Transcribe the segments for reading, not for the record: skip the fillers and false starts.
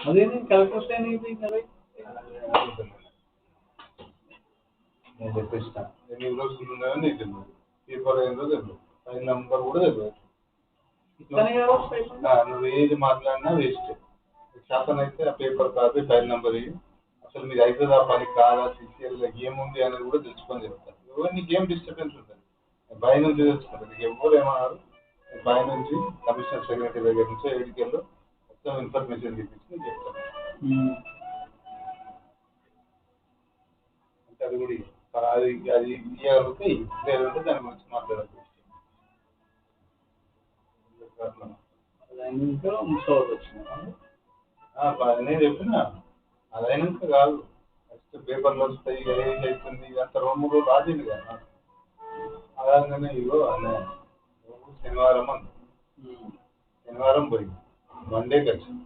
అదే నేను collector stand అయిపోయింది అదే నేను చెప్పేస్తాను. ఎన్ని రోజులు ఉన్నాయో నీకు తెలియదు, పేపర్ ఏందో తెలియదు, ఫైల్ నెంబర్ కూడా తెలియదు. నువ్వు ఏది మాట్లాడినా వేస్ట్. శాతం అయితే ఆ పేపర్ కాదు, ఫైల్ నెంబర్ అసలు మీరు అవుతుందా పని కాదా, సిసిఎల్ ఏముంది అనేది కూడా తెలుసుకొని చెప్తాను. ఎవరు నీకేం డిస్టర్బెన్స్ ఉంటుంది, బయ నుంచి తెలుసుకుంటారు. నీకు ఎవరు ఏమన్నారు, బయ నుంచి కమిషనర్ సెక్రటరీ దగ్గర నుంచి ఎడికెళ్ళి మొత్తం ఇన్ఫర్మేషన్ తెప్పించి నేను చెప్తాను. అంటే అది కూడా అది అది ఇవ్వగలిగితే లేదంటే దాని గురించి మాట్లాడాలి. నేను చెప్పిన అది అయినాక కాదు, ఫస్ట్ పేపర్లు వస్తాయి, ఏజ్ అవుతుంది, అంత 2-3 రోజులు రాజేది కదా. అలాగనే ఇగో అనే శనివారం అంది, శనివారం పోయింది, మండేకి వచ్చింది,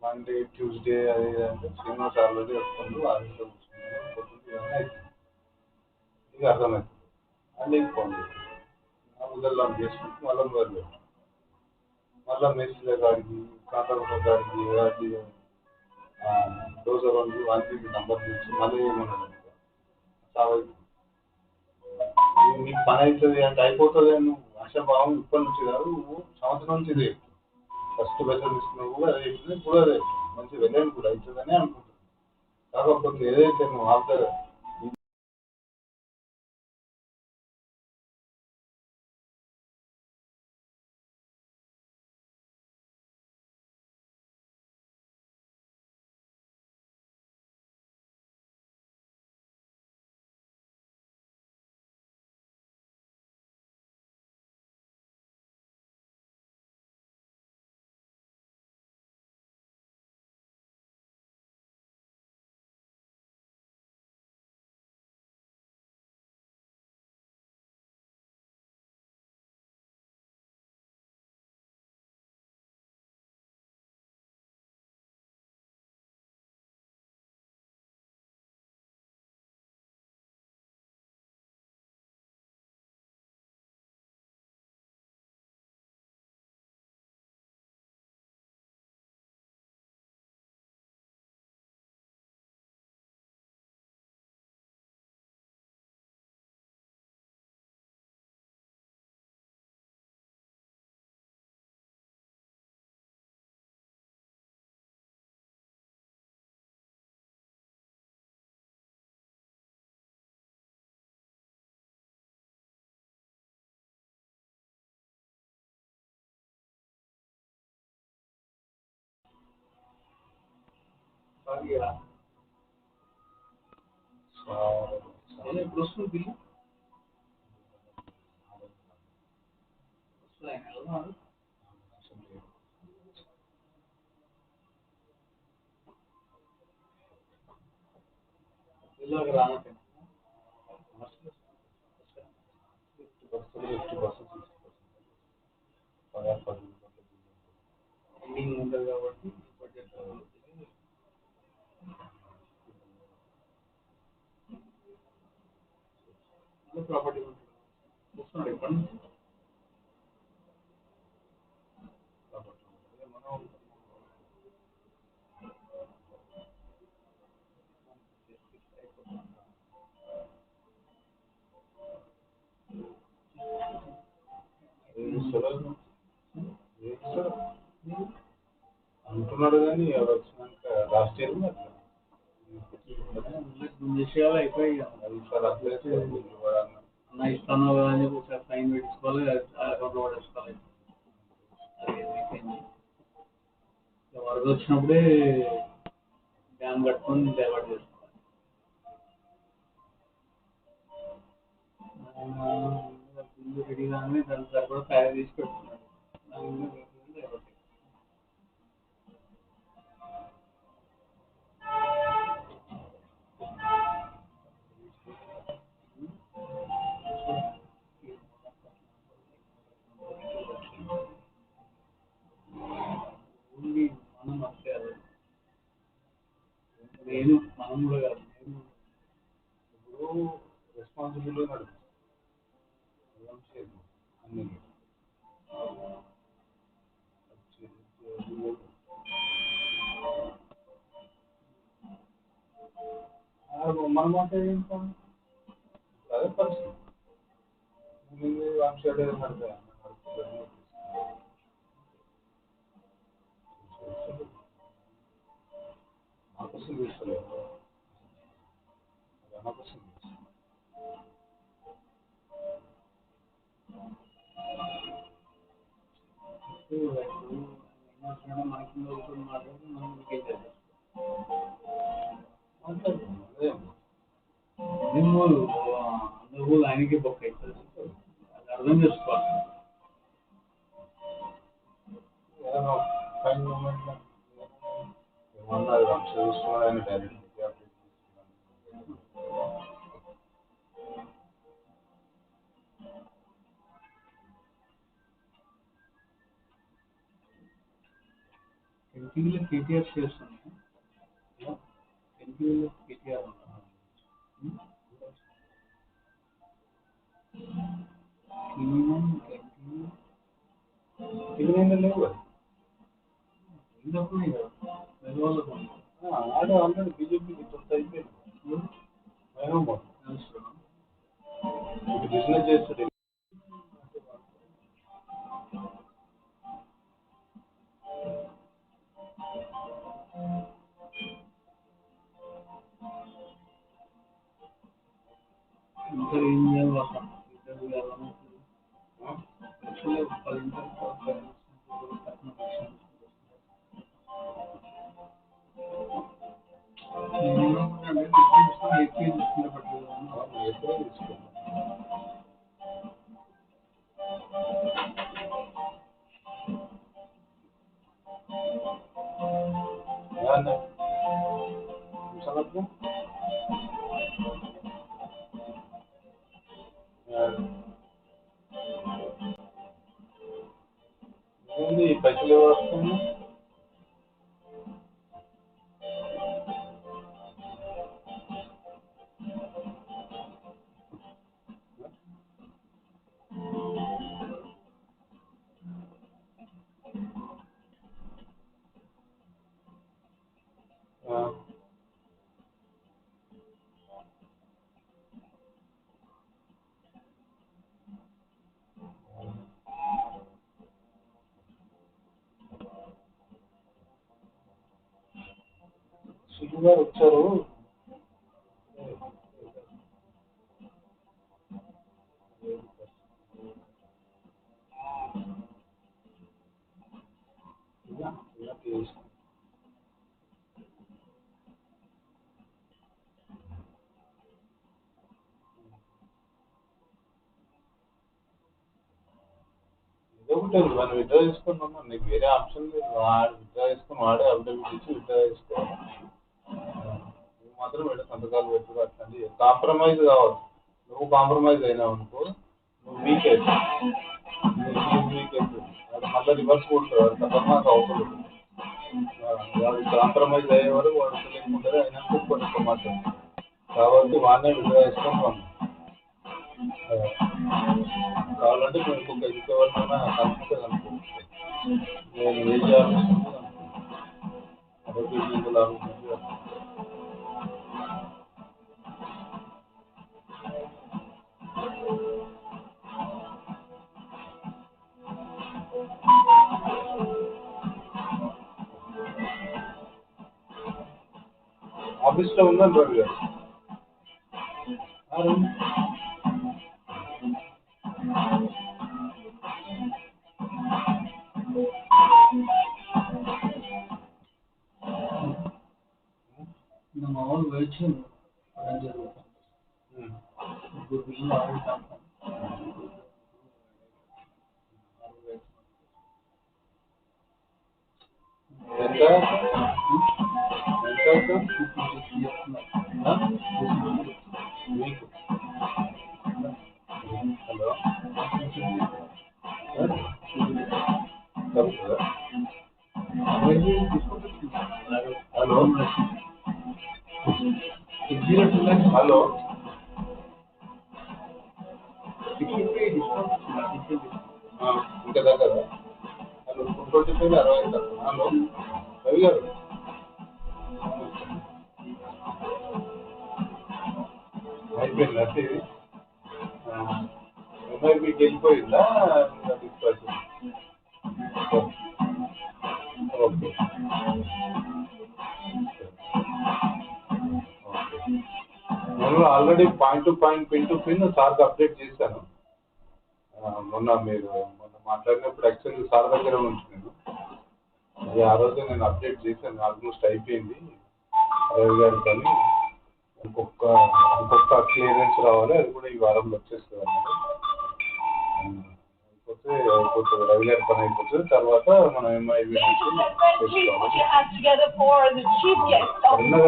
మండే ట్యూస్డే అది అంటే శ్రీనివాస్ ఆల్రెడీ వస్తుంది, ఆఫీస్లో కూర్చుంది పోతుంది, ఇవన్నీ అవుతుంది. ఇక అర్థమవుతుంది. అన్నీ ఫోన్ చేస్తుంది, ఉదయం చేసుకుంటూ మళ్ళీ మొదలు మళ్ళీ మెస్ల కాడికి, కాంట్రాక్టర్ కాడికి, వాటి డోజర్ వానికి నంబర్ తీసి మళ్ళీ ఏమన్నాడు నీకు పని అవుతుంది అంటే అయిపోతుంది అని నువ్వు ఆశాభావం ఇప్పటి నుంచి కాదు, నువ్వు సంవత్సరం నుంచి ఇదే ఫస్ట్ బెటర్ తీసుకున్నావు కూడా అదే చెప్తుంది, ఇప్పుడు అదే మంచి వెళ్ళాను కూడా అవుతుందని అనుకుంటున్నాను. కాకపోతే ఏదైతే నువ్వు ఆఫ్టర్ ఇప్పుడు వస్తుంది బిల్లు బిల్లు రానట్టు 50% ఎండింగ్ ఉంటుంది కాబట్టి ప్రాపర్టీ వస్తున్నాడు ఎప్పటి నుంచి మనం అంటున్నాడు కానీ ఎవరు వచ్చినాక లాస్ట్ ఇయర్ విషయాలు అయిపోయాయి అన్న ఇస్తాను కదా అని చెప్పి ఒకసారి సైన్ పెట్టించుకోవాలి, అకౌంట్లో పడేసుకోవాలి. వరద వచ్చినప్పుడే డ్యామ్ కట్టుకొని డైవర్ట్ చేసుకోవాలి. రెడీ కానీ దాని సరిపడా తయారు చేసి పెట్టుకున్నాడు. ఓన్లీ మనం అంతే, అది నేను మనం కూడా కాదు, నేను ఇప్పుడు రెస్పాన్సిబిలిటీ నడుపు అన్ని మన మాట ఏంటో అదే పరిస్థితి. వన్ షేడ్ ఆకర్షణ తీసుకోలేదు ఆకర్షణ నువ్వు ఆయనకి బొక్క అవుతుంది అది అర్థం చేసుకోవాలి. ఫైన్ మూమెంట్ ఏమన్నారు చూస్తున్నాడని డైరెక్ట్ ఎన్టీవీలో కేటీఆర్ చేస్తున్నాను. ఎన్టీవీలో కేటీఆర్ లేవు ఆడ ఆల్రెడీ బీజేపీకి తొత్తు అయిపోయింది. బిజినెస్ చేస్తుంది. ఇంకా ఏం చేయాలి ఏంది పైసలు ఎవరు వస్తుంది? సుబ్బు గారు వచ్చారు. మనం విత్డ్రా చేసుకున్నామా, నీకు వేరే ఆప్షన్ లేదు. విత్డ్రా చేసుకుని వాడే అప్డేట్ ఇచ్చి విత్డ్రా చేసుకోవాలి. నువ్వు మాత్రం వీళ్ళ సంతకాలు పెట్టుకు అట్లాంటి కాంప్రమైజ్ కావాలి. నువ్వు కాంప్రమైజ్ అయినావు అనుకో, నువ్వు వీక్ అవుతావు. వీక్ అవుతుంది. అది మళ్ళీ రివర్స్ కొడుతుంది. అది ఖతర్నాక్ అవుతుంది. వాడు కాంప్రమైజ్ అయ్యే వరకు వాడు తెలియకుంటుంది. అయినా కొన్ని మాత్రం కాబట్టి వాడినే విత్డ్రా చేసుకొని పంపు. కావాలంటే మేము ఇంకెవరినైనా కనుక్కుంటే కనుక్కోవచ్చు. నేను ఏం చేయాలనుకుంటే ఆఫీస్లో ఉందని రవి గారు. మామూలు వచ్చి మీకు హలో హలో హలో ఇంకా దగ్గర హలో 225 హలో రవి గారు అయిపోయింది అంటే ఇది ఎంఐబికి వెళ్ళిపోయిందా డిస్పాచ్? ఓకే నేను already point to point, pin to pin సార్కి అప్డేట్ చేశాను. మొన్న మాట్లాడినప్పుడు యాక్చువల్లీ సార్ దగ్గర నుంచి నేను అది ఆ రోజు నేను అప్డేట్ చేశాను. ఆల్మోస్ట్ అయిపోయింది రవి గారి పని. ఇంకొక క్లియరెన్స్ రావాలి, అది కూడా ఈ వారంలో వచ్చేస్తుంది అన్నారు. అయిపోతుంది రవి గారి పని అయిపోతుంది. తర్వాత మనం ఎంఐవి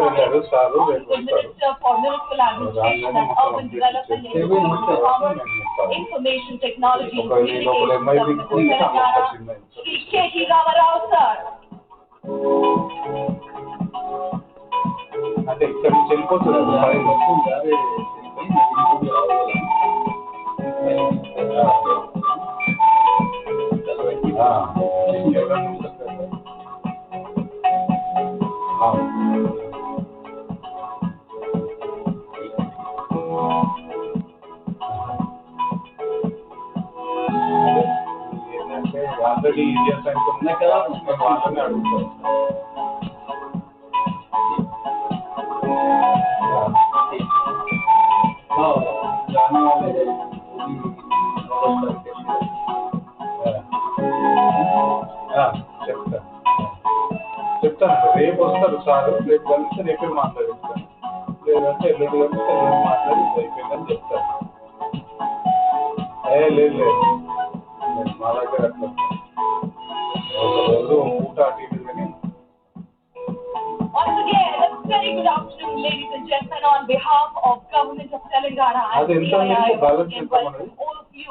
వెళ్ళారు సారు రేపు వెళ్తారు. రాగానే లోపల ఎంఐవి K.T.Rama Rao, sir. అంటే ఇక్కడ నుంచి వెళ్ళిపోతుంది ఏంటంటే ఆల్రెడీ ఇండియా సైన్స్ ఉన్నాయి కదా, మేము వాళ్ళని అడుగుతాం. చెప్తాను రేపు వస్తారు సార్, రేపు కలిసి రేపే మాట్లాడిస్తాను. లేదంటే ఎల్లుండి కలిసి ఎల్లుండి మాట్లాడి అయిపోయిందని చెప్తాను. లేదు మా దగ్గర అట్లా ఒక రోజు పూట అటు ఇటు కానీ. Once again, a very good afternoon, ladies and gentlemen. On behalf of Government of Telangana and CII, welcome all of you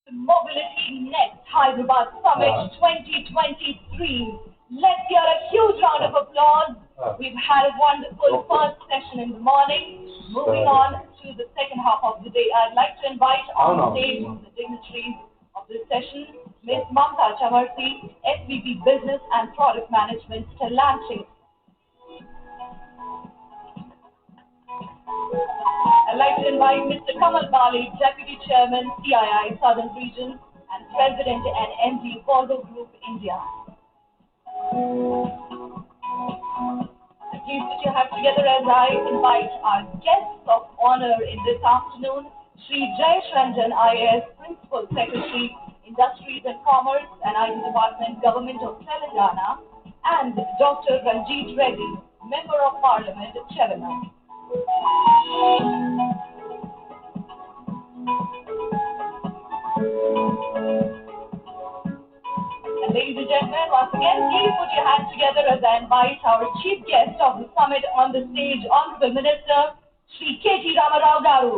to Mobility Next Hyderabad Summit 2023. Let's hear a huge round of applause. We've had a wonderful first session in the morning. Moving on to the second half of the day, I'd like to invite on stage the dignitaries of this session, Ms. Mamta Chamarsi, SVP Business and Product Management, Telugu. I'd like to invite Mr. Kamal Bali, Deputy Chairman, CII Southern Region and President and MD, Volvo Group, India. Please put your hands together as I invite our guests of honor in this afternoon, Shri Jayesh Ranjan, IAS, Principal Secretary, Industries and Commerce and IT Department, Government of Telangana, and Dr. Ranjit Reddy, Member of Parliament, Chevenam. And ladies and gentlemen, once again, please put your hands together as I invite our chief guest of the summit on the stage, Honorable Minister, Shri K.T.Rama Rao Garu.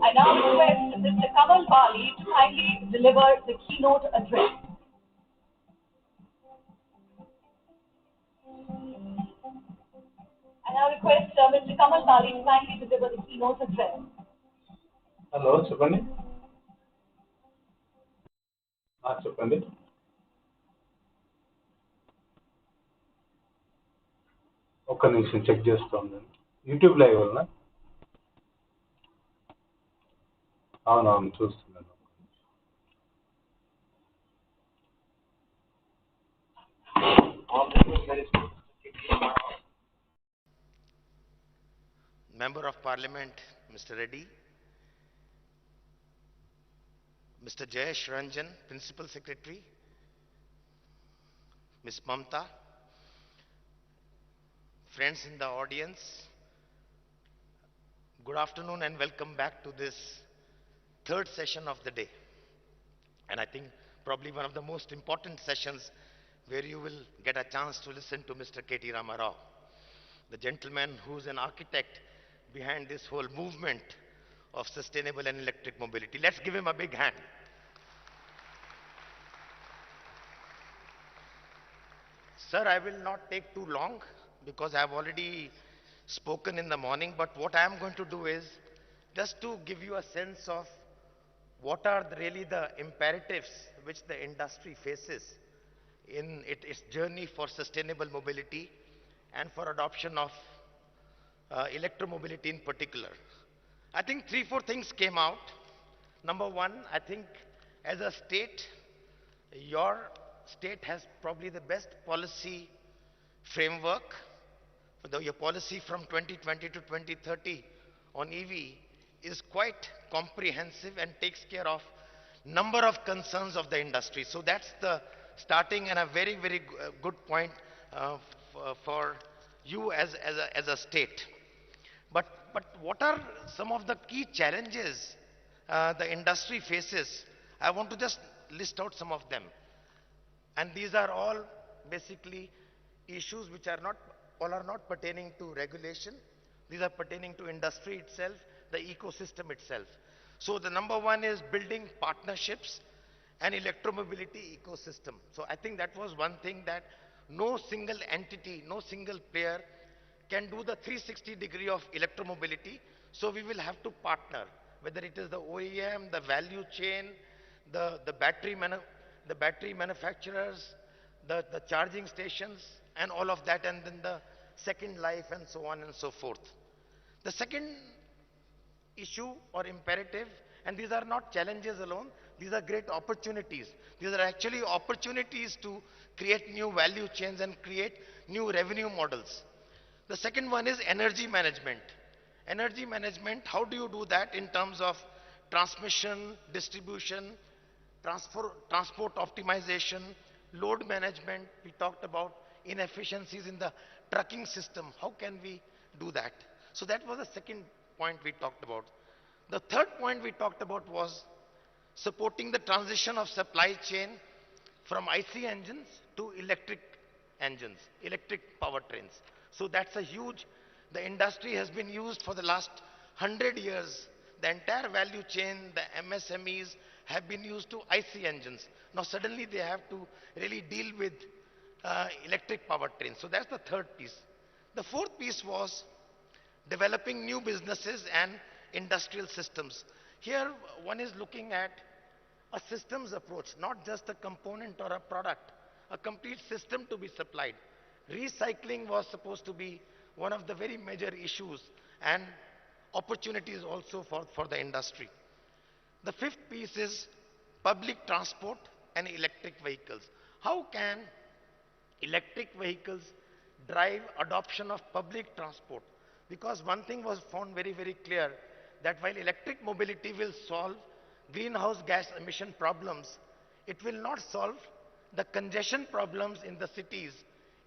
I now request Mr. Kamal Bali to kindly deliver the keynote address. I now request Mr. Kamal Bali to kindly deliver the keynote address. Hello చెప్పండి. చెప్పండి. ఒక్క నిమిషం check చేస్తాను. YouTube live వల్ల అవునవును చూస్తున్నాను. Member of Parliament, Mr. Reddy, Mr. Jayesh Ranjan, Principal Secretary, Ms. Mamta, friends in the audience, good afternoon and welcome back to this third session of the day. And I think probably one of the most important sessions where you will get a chance to listen to Mr. K.T.Rama Rao, the gentleman who's an architect behind this whole movement of sustainable and electric mobility. Let's give him a big hand. Sir, I will not take too long because I have already spoken in the morning, but what I am going to do is just to give you a sense of what are really the imperatives which the industry faces in its journey for sustainable mobility and for adoption of electromobility in particular. I think three, four things came out. Number one, I think as a state, your state has probably the best policy framework. Your policy from 2020 to 2030 on EV is quite comprehensive and takes care of number of concerns of the industry. So that's the starting and a very, very good point for you as a state. But what are some of the key challenges the industry faces? I want to just list out some of them. And these are all basically issues which are not pertaining to regulation. These are pertaining to industry itself, the ecosystem itself. So the number one is building partnerships and electromobility ecosystem. So I think that was one thing, that no single entity, no single player can do the 360-degree of electromobility. So we will have to partner, whether it is the OEM, the value chain, the battery manufacturers, the charging stations, and all of that, and then the second life, and so on and so forth. The second issue or imperative, and these are not challenges alone, these are great opportunities. These are actually opportunities to create new value chains and create new revenue models. The second one is energy management. Energy management, how do you do that in terms of transmission, distribution, transport optimization, load management? We talked about inefficiencies in the trucking system. How can we do that? So that was the second point we talked about. The third point we talked about was supporting the transition of supply chain from IC engines to electric engines, electric powertrains. So that's a huge, the industry has been used for the last 100 years. The entire value chain, the MSMEs have been used to IC engines. Now suddenly they have to really deal with electric powertrains. So that's the third piece. The fourth piece was developing new businesses and industrial systems. Here one is looking at a systems approach, not just a component or a product, a complete system to be supplied. Recycling was supposed to be one of the very major issues and opportunities also for the industry. The fifth piece is public transport and electric vehicles. How can electric vehicles drive adoption of public transport? Because one thing was found very, very clear, that while electric mobility will solve greenhouse gas emission problems, it will not solve the congestion problems in the cities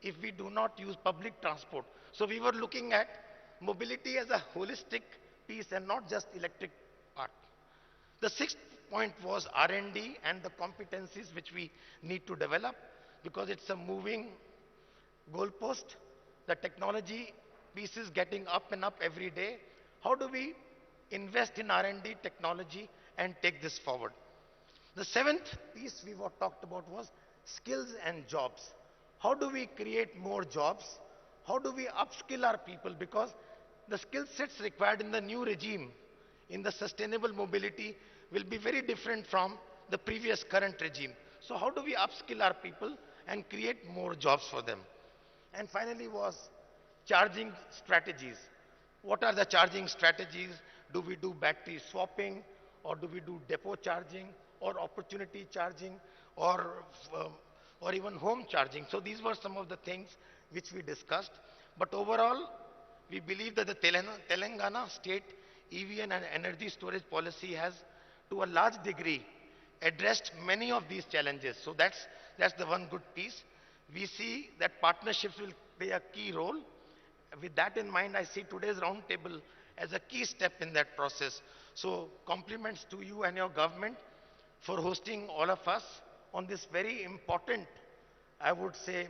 if we do not use public transport. So we were looking at mobility as a holistic piece and not just electric part. The sixth point was R&D and the competencies which we need to develop, because it's a moving goalpost. The technology piece is getting up and up every day. How do we invest in R&D technology and take this forward? The seventh piece we talked about was skills and jobs. How do we create more jobs? How do we upskill our people? Because the skill sets required in the new regime, in the sustainable mobility, will be very different from the previous current regime. So how do we upskill our people and create more jobs for them? And finally was charging strategies. What are the charging strategies? Do we do battery swapping, or do we do depot charging, or opportunity charging, or even home charging? So these were some of the things which we discussed. But overall, we believe that the Telangana state EV and energy storage policy has, to a large degree, addressed many of these challenges. So that's the one good piece. We see that partnerships will play a key role. With that in mind, I see today's roundtable as a key step in that process. So compliments to you and your government for hosting all of us on this very important, I would say,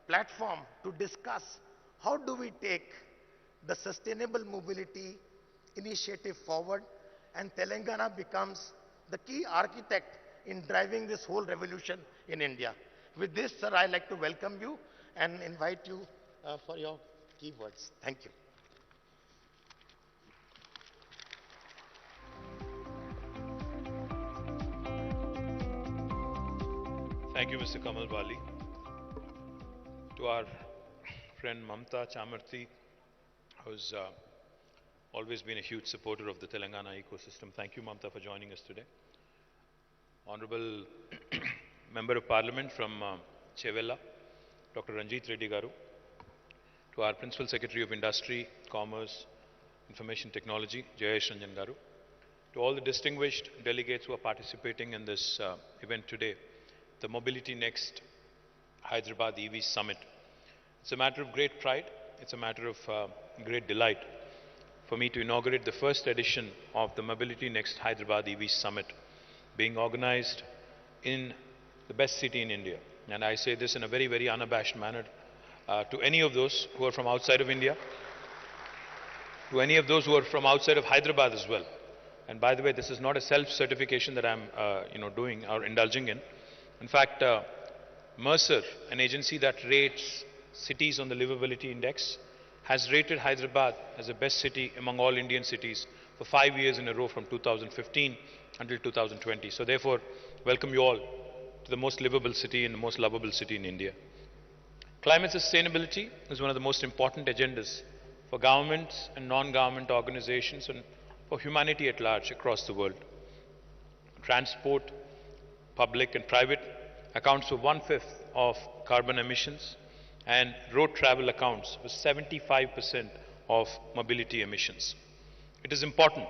platform to discuss how do we take the sustainable mobility initiative forward, and Telangana becomes the key architect in driving this whole revolution in India. With this, sir, I'd like to welcome you and invite you for your key words. Thank you. Thank you, Mr. Kamal Bali. To our friend Mamta Chamarthi, who's always been a huge supporter of the Telangana ecosystem. Thank you, Mamta, for joining us today. Honorable Member of Parliament from Chevella, Dr. Ranjit Reddy Garu. To our Principal Secretary of Industry, Commerce, Information Technology, Jayesh Ranjan Garu. To all the distinguished delegates who are participating in this event today, the Mobility Next Hyderabad EV Summit. It's a matter of great pride. It's a matter of great delight for me to inaugurate the first edition of the Mobility Next Hyderabad EV Summit, being organized in the best city in India. And I say this in a very, very unabashed manner to any of those who are from outside of India, to any of those who are from outside of Hyderabad as well. And by the way, this is not a self-certification that I'm doing or indulging in. In fact, Mercer, an agency that rates cities on the livability index, has rated Hyderabad as the best city among all Indian cities for 5 years in a row from 2015 until 2020. So therefore, welcome you all to the most livable city and the most lovable city in India. Climate sustainability is one of the most important agendas for governments and non-government organizations and for humanity at large across the world. Transport, public and private, accounts for 1/5 of carbon emissions, and road travel accounts for 75% of mobility emissions. It is important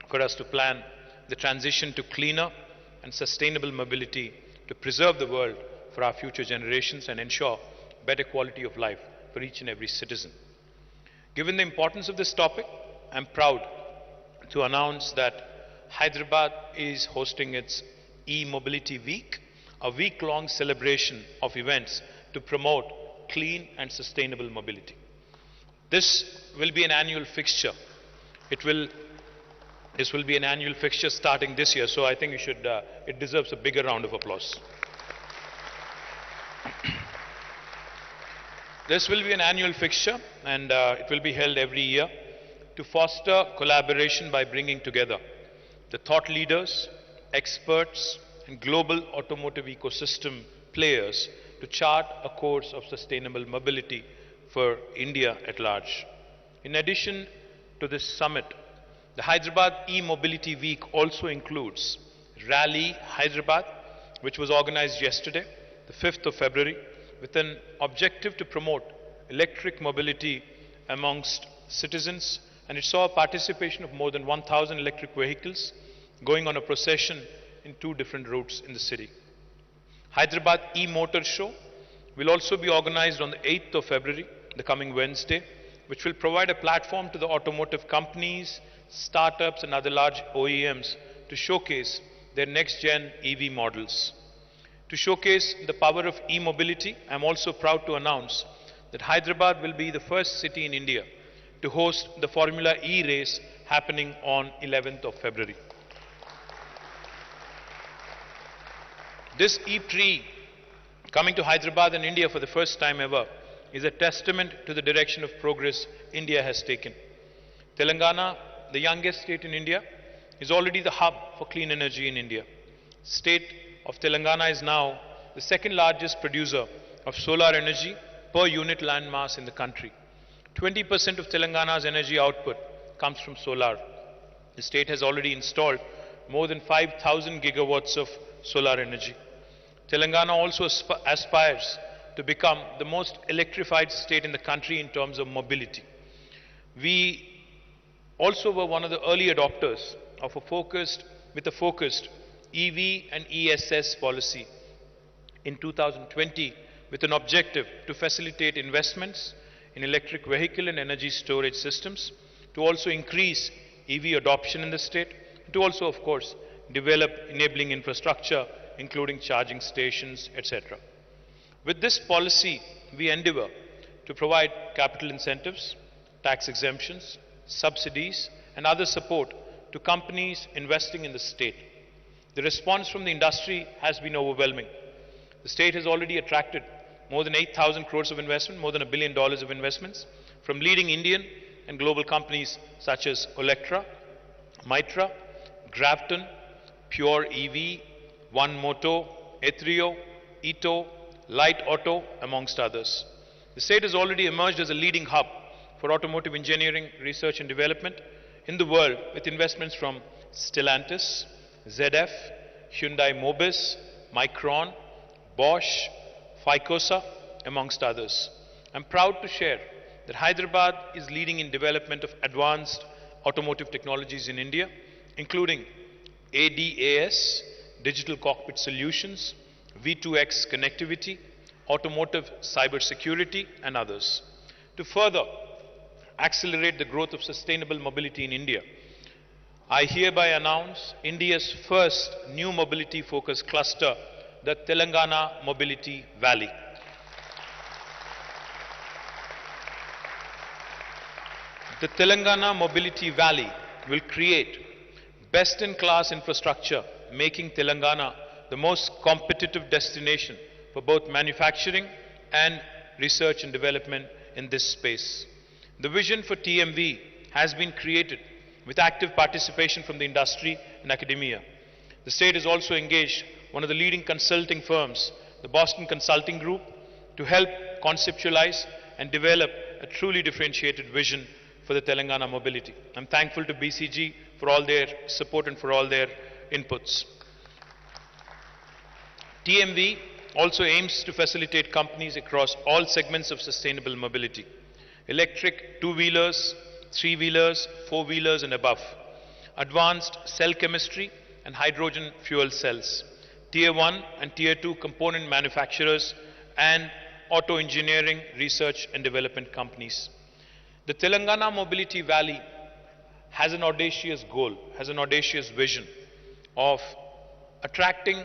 for us to plan the transition to cleaner and sustainable mobility to preserve the world for our future generations and ensure better quality of life for each and every citizen. Given the importance of this topic, I'm proud to announce that Hyderabad is hosting its E-Mobility Week, a week-long celebration of events to promote clean and sustainable mobility. This will be an annual fixture. This will be an annual fixture starting this year, so I think it deserves a bigger round of applause. This will be an annual fixture and it will be held every year to foster collaboration by bringing together the thought leaders, experts, and global automotive ecosystem players to chart a course of sustainable mobility for India at large. In addition to this summit, the Hyderabad E-Mobility Week also includes Rally Hyderabad, which was organized yesterday, the 5th of February, with an objective to promote electric mobility amongst citizens, and it saw participation of more than 1,000 electric vehicles going on a procession in 2 different routes in the city. Hyderabad E-Motor Show will also be organized on the 8th of February, the coming Wednesday, which will provide a platform to the automotive companies, startups and other large OEMs to showcase their next-gen EV models. To showcase the power of e-mobility, I am also proud to announce that Hyderabad will be the first city in India to host the Formula E race happening on 11th of February. This E-Tree coming to Hyderabad and India for the first time ever is a testament to the direction of progress India has taken. Telangana, the youngest state in India, is already the hub for clean energy in India. State of Telangana is now the second largest producer of solar energy per unit land mass in the country. 20% of Telangana's energy output comes from solar. The state has already installed more than 5,000 gigawatts of solar energy. Telangana also aspires to become the most electrified state in the country in terms of mobility. We also were one of the early adopters of a focused EV and ESS policy in 2020 with an objective to facilitate investments in electric vehicle and energy storage systems, to also increase EV adoption in the state, to also, of course, develop enabling infrastructure, including charging stations, etc. With this policy, we endeavor to provide capital incentives, tax exemptions, subsidies, and other support to companies investing in the state. The response from the industry has been overwhelming. The state has already attracted more than 8,000 crores of investment, more than $1 billion of investments from leading Indian and global companies such as Electra, Mitra, Grafton, Pure EV, One Moto, Ethrio, Ito, Light Auto, amongst others. The state has already emerged as a leading hub for automotive engineering, research and development in the world with investments from Stellantis, ZF, Hyundai Mobis, Micron, Bosch, Ficosa, amongst others. I'm proud to share that Hyderabad is leading in development of advanced automotive technologies in India, including ADAS, Digital Cockpit Solutions, V2X connectivity, automotive cybersecurity, and others. To further accelerate the growth of sustainable mobility in India, I hereby announce India's first new mobility-focused cluster, the Telangana Mobility Valley. The Telangana Mobility Valley will create best-in-class infrastructure, making Telangana the most competitive destination for both manufacturing and research and development in this space. The vision for TMV has been created with active participation from the industry and academia. The state has also engaged one of the leading consulting firms, the Boston Consulting Group, to help conceptualize and develop a truly differentiated vision for the Telangana mobility. I'm thankful to BCG for all their support and for all their inputs. TMV also aims to facilitate companies across all segments of sustainable mobility: electric two-wheelers, three-wheelers, four-wheelers and above, advanced cell chemistry and hydrogen fuel cells, Tier 1 and Tier 2 component manufacturers, and auto engineering, research and development companies. The Telangana Mobility Valley has an audacious goal, has an audacious vision of attracting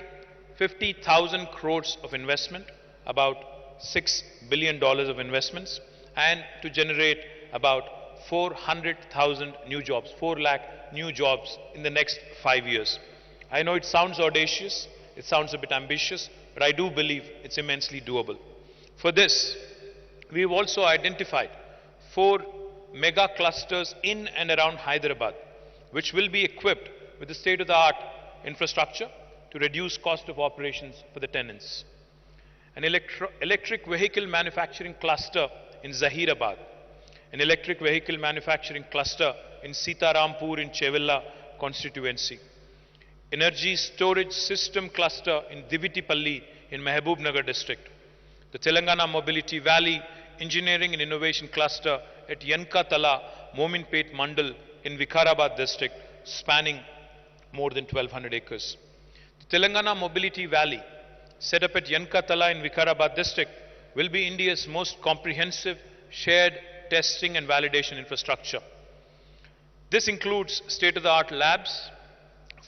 50,000 crores of investment, about $6 billion of investments, and to generate about 400,000 new jobs, 4 lakh new jobs in the next 5 years. I know it sounds audacious, it sounds a bit ambitious, but I do believe it's immensely doable. For this, we've also identified 4 mega clusters in and around Hyderabad, which will be equipped with the state-of-the-art infrastructure to reduce cost of operations for the tenants. An electric vehicle manufacturing cluster in Zahirabad, an electric vehicle manufacturing cluster in Sitarampur in Chevilla constituency, energy storage system cluster in Divitipalli in Mehboob district, the Telangana Mobility Valley Engineering and Innovation Cluster at Yankatala, Mominpet Mandal in Vikarabad district, spanning more than 1,200 acres. The Telangana Mobility Valley, set up at Yankatala in Vikarabad district, will be India's most comprehensive shared testing and validation infrastructure. This includes state-of-the-art labs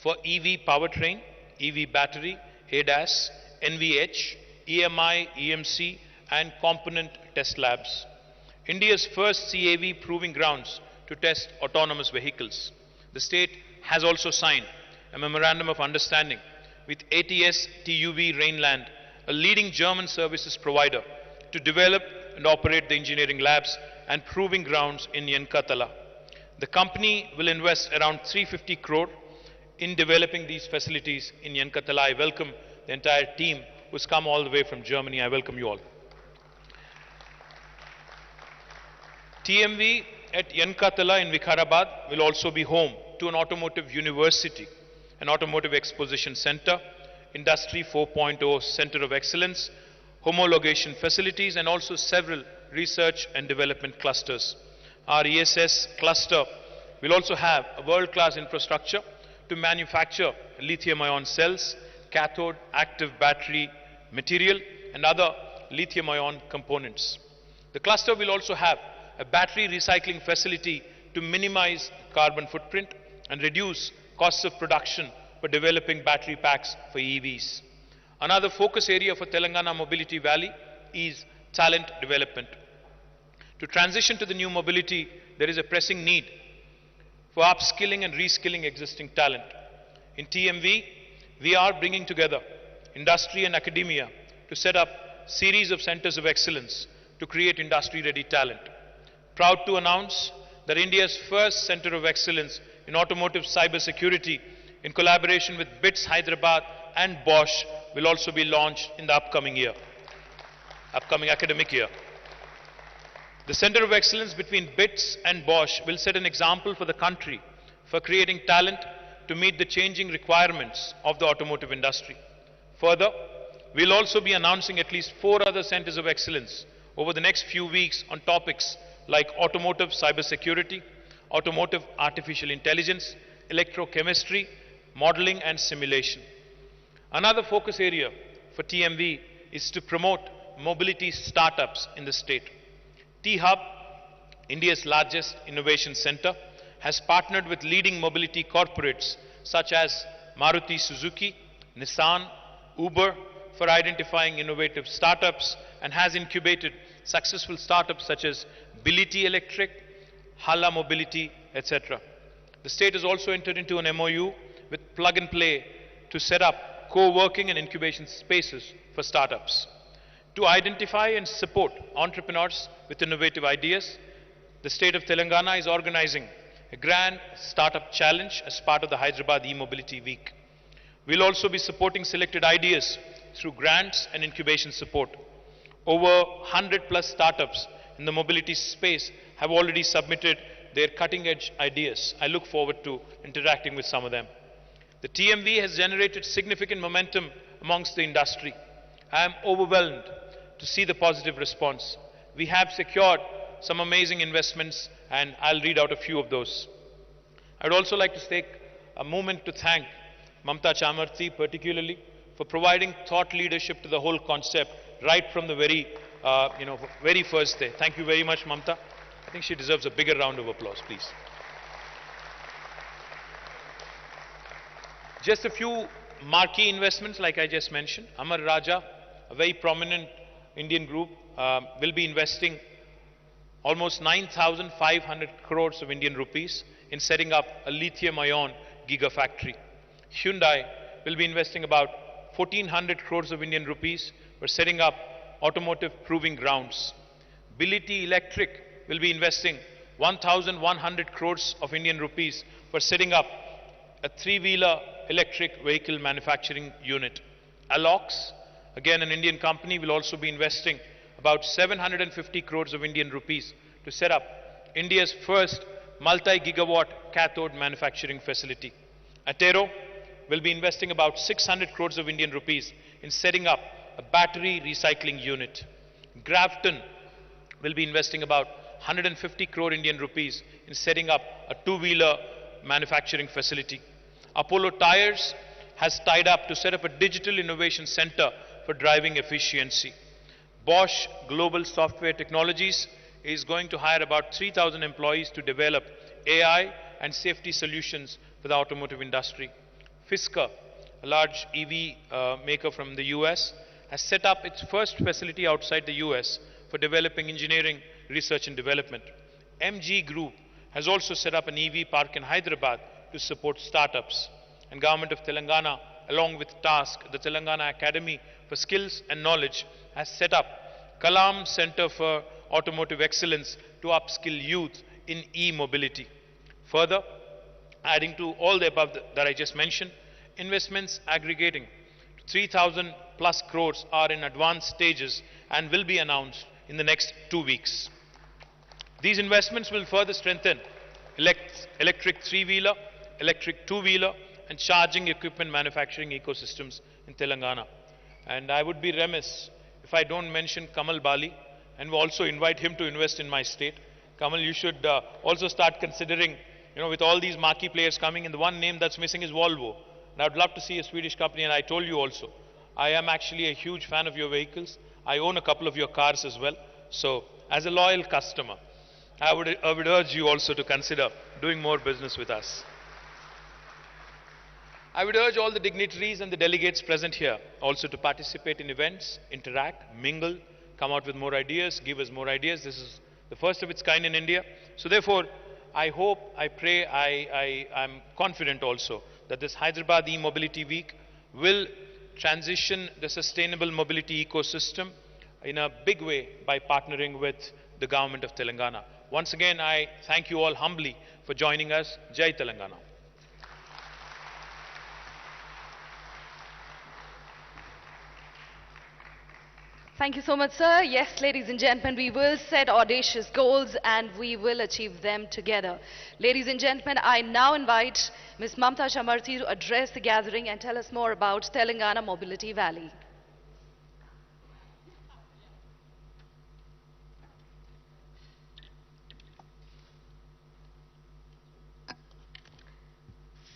for EV powertrain, EV battery, ADAS, NVH, EMI, EMC, and component test labs. India's first CAV proving grounds to test autonomous vehicles. The state has also signed a memorandum of understanding with ATS TUV Rheinland, a leading German services provider, to develop and operate the engineering labs and proving grounds in Yankatala. The company will invest around 350 crore in developing these facilities in Yankatala. I welcome the entire team who's come all the way from Germany. I welcome you all. TMV at Yankatala in Vikarabad will also be home to an automotive university, an automotive exposition center, Industry 4.0 Center of Excellence, homologation facilities, and also several research and development clusters. Our ESS cluster will also have a world-class infrastructure to manufacture lithium-ion cells, cathode active battery material, and other lithium-ion components. The cluster will also have a battery recycling facility to minimize carbon footprint and reduce costs of production for developing battery packs for EVs. Another focus area for Telangana Mobility Valley is talent development. To transition to the new mobility, there is a pressing need for upskilling and reskilling existing talent. In TMV, we are bringing together industry and academia to set up series of centers of excellence to create industry-ready talent. Proud to announce that India's first center of excellence in automotive cyber security, in collaboration with BITS Hyderabad and Bosch, will also be launched in the upcoming academic year. The Center of Excellence between BITS and Bosch will set an example for the country for creating talent to meet the changing requirements of the automotive industry. Further, we will also be announcing at least 4 other centers of excellence over the next few weeks on topics like automotive cybersecurity, automotive artificial intelligence, electrochemistry, modeling and simulation. Another focus area for TMV is to promote mobility startups in the state. T-Hub, India's largest innovation center, has partnered with leading mobility corporates such as Maruti Suzuki, Nissan, Uber for identifying innovative startups and has incubated successful startups such as Bility Electric, Hala Mobility, etc. The state has also entered into an MOU with Plug and Play to set up co-working and incubation spaces for startups. To identify and support entrepreneurs with innovative ideas, the state of Telangana is organizing a grand startup challenge as part of the Hyderabad e-mobility week. We'll also be supporting selected ideas through grants and incubation support. Over 100 plus startups in the mobility space have already submitted their cutting-edge ideas. I look forward to interacting with some of them. The TMV has generated significant momentum amongst the industry. I am overwhelmed to see the positive response. We have secured some amazing investments, and I'll read out a few of those. I would also like to take a moment to thank Mamta Chamarthi particularly for providing thought leadership to the whole concept right from the very first day. Thank you very much, Mamta. I think she deserves a bigger round of applause, please. Just a few marquee investments, like I just mentioned. Amar Raja, a very prominent Indian group, will be investing almost 9,500 crores of Indian rupees in setting up a lithium-ion gigafactory. Hyundai will be investing about 1,400 crores of Indian rupees for setting up automotive proving grounds. Bility Electric will be investing 1,100 crores of Indian rupees for setting up a 3-wheeler electric vehicle manufacturing unit. Alox, again an Indian company, will also be investing about 750 crores of Indian rupees to set up India's first multi-gigawatt cathode manufacturing facility. Atero will be investing about 600 crores of Indian rupees in setting up a battery recycling unit. Grafton will be investing about 150 crore Indian rupees in setting up a 2-wheeler manufacturing facility. Apollo Tyres has tied up to set up a digital innovation center for driving efficiency. Bosch Global Software Technologies is going to hire about 3,000 employees to develop AI and safety solutions for the automotive industry. Fisker, a large EV maker from the US, has set up its first facility outside the US for developing engineering, research and development. MG Group has also set up an EV park in Hyderabad to support startups. And Government of Telangana, along with TASK, the Telangana Academy for Skills and Knowledge, has set up Kalam Center for Automotive Excellence to upskill youth in e-mobility. Further, adding to all the above that I just mentioned, investments aggregating to 3,000 plus crores are in advanced stages and will be announced in the next 2 weeks. These investments will further strengthen electric 3-wheeler, electric 2-wheeler and charging equipment manufacturing ecosystems in Telangana. And I would be remiss if I don't mention Kamal Bali and also invite him to invest in my state. Kamal, you should also start considering, with all these marquee players coming, and the one name that's missing is Volvo. And I'd love to see a Swedish company, and I told you also, I am actually a huge fan of your vehicles. I own a couple of your cars as well. So, as a loyal customer, I would urge you also to consider doing more business with us. I would urge all the dignitaries and the delegates present here also to participate in events, interact, mingle, come out with more ideas, give us more ideas. This is the first of its kind in India. So therefore, I hope, I pray, I'm confident also that this Hyderabad e-mobility week will transition the sustainable mobility ecosystem in a big way by partnering with the government of Telangana. Once again, I thank you all humbly for joining us. Jai Telangana. Thank you so much, sir. Yes, ladies and gentlemen, we will set audacious goals and we will achieve them together. Ladies and gentlemen, I now invite Ms. Mamta Chamarthi to address the gathering and tell us more about Telangana Mobility Valley.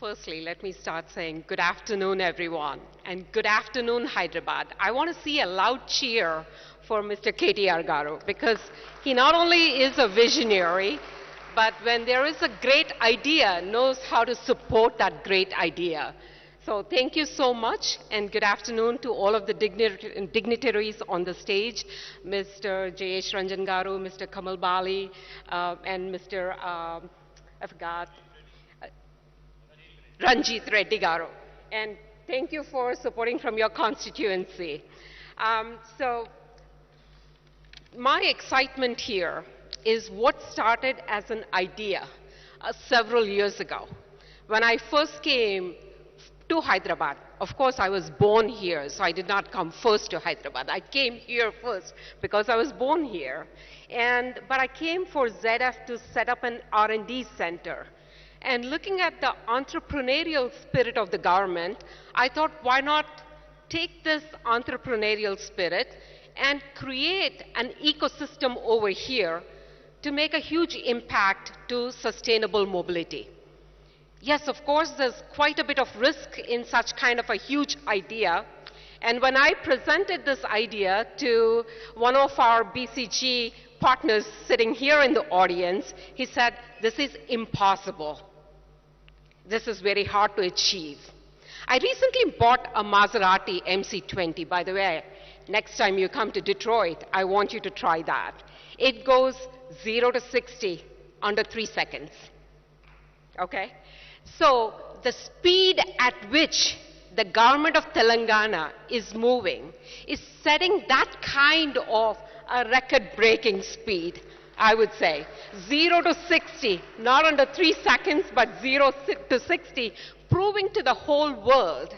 Firstly, let me start saying good afternoon, everyone, and good afternoon, Hyderabad. I want to see a loud cheer for Mr. K.T.Rama Rao because he not only is a visionary, but when there is a great idea, knows how to support that great idea. So thank you so much, and good afternoon to all of the dignitaries on the stage, Mr. J.H. Ranjan Garu, Mr. Kamal Bali, and Mr. I forgot. Ranjit Reddy Garu. And thank you for supporting from your constituency. So my excitement here is what started as an idea several years ago. When I first came to Hyderabad, of course I was born here, so I did not come first to Hyderabad. I came here first because I was born here. But I came for ZF to set up an R&D center. And looking at the entrepreneurial spirit of the government, I thought, why not take this entrepreneurial spirit and create an ecosystem over here to make a huge impact to sustainable mobility. Yes, of course, there's quite a bit of risk in such kind of a huge idea. And when I presented this idea to one of our BCG partners sitting here in the audience, he said, this is impossible. This is very hard to achieve. I recently bought a Maserati MC20. By the way, next time you come to Detroit, I want you to try that. It goes 0 to 60 under 3 seconds. Okay? So the speed at which the government of Telangana is moving is setting that kind of a record-breaking speed. I would say 0 to 60, not under 3 seconds, but 0 to 60, proving to the whole world